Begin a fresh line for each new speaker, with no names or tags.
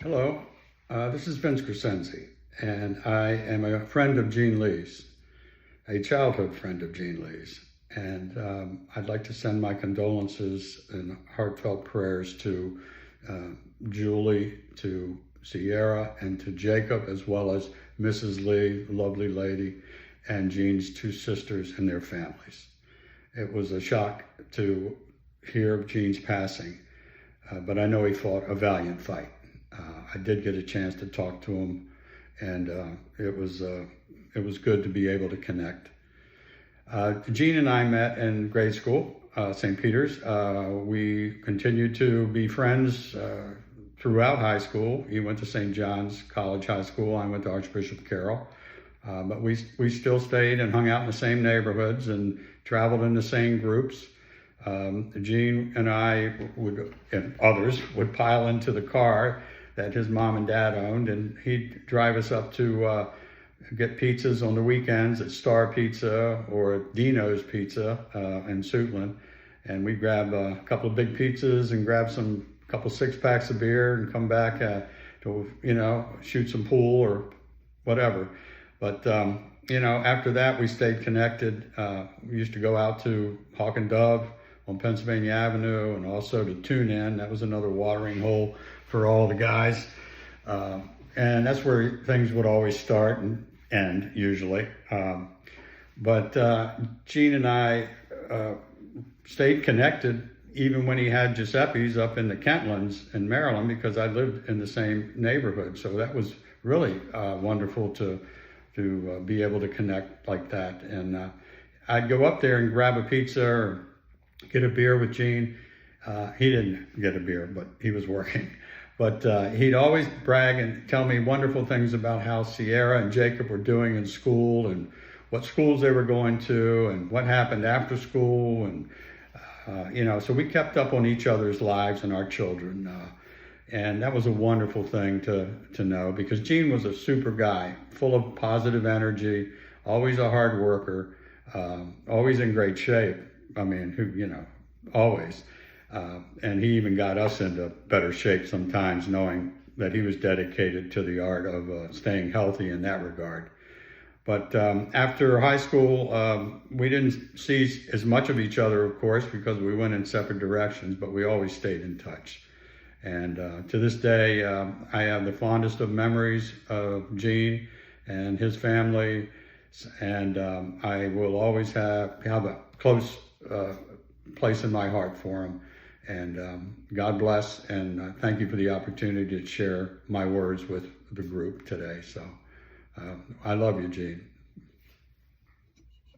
Hello, this is Vince Crescenzi, and I am a friend of Gene Lee's, a childhood friend of Gene Lee's. And I'd like to send my condolences and heartfelt prayers to Julie, to Sierra, and to Jacob, as well as Mrs. Lee, lovely lady, and Gene's two sisters and their families. It was a shock to hear of Gene's passing, but I know he fought a valiant fight. I did get a chance to talk to him, and it was good to be able to connect. Gene and I met in grade school, St. Peter's. We continued to be friends throughout high school. He went to St. John's College High School. I went to Archbishop Carroll. But we still stayed and hung out in the same neighborhoods and traveled in the same groups. Gene and I and others would pile into the car that his mom and dad owned, and he'd drive us up to get pizzas on the weekends at Star Pizza or Dino's Pizza in Suitland. And we'd grab a couple of big pizzas and grab a couple 6-packs of beer and come back to, shoot some pool or whatever. But, after that, we stayed connected. We used to go out to Hawk and Dove on Pennsylvania Avenue, and also to Tune In. That was another watering hole for all the guys. And that's where things would always start and end, usually. But Gene and I stayed connected even when he had Giuseppe's up in the Kentlands in Maryland, because I lived in the same neighborhood. So that was really wonderful to be able to connect like that. And I'd go up there and grab a pizza or get a beer with Gene. He didn't get a beer, but he was working. But he'd always brag and tell me wonderful things about how Sierra and Jacob were doing in school and what schools they were going to and what happened after school. And, so we kept up on each other's lives and our children. And that was a wonderful thing to know, because Gene was a super guy, full of positive energy, always a hard worker, always in great shape. I mean, always. And he even got us into better shape sometimes, knowing that he was dedicated to the art of staying healthy in that regard. But after high school, we didn't see as much of each other, of course, because we went in separate directions, but we always stayed in touch. And to this day, I have the fondest of memories of Gene and his family, and I will always have a close place in my heart for him. And God bless, and thank you for the opportunity to share my words with the group today. So I love you, Gene.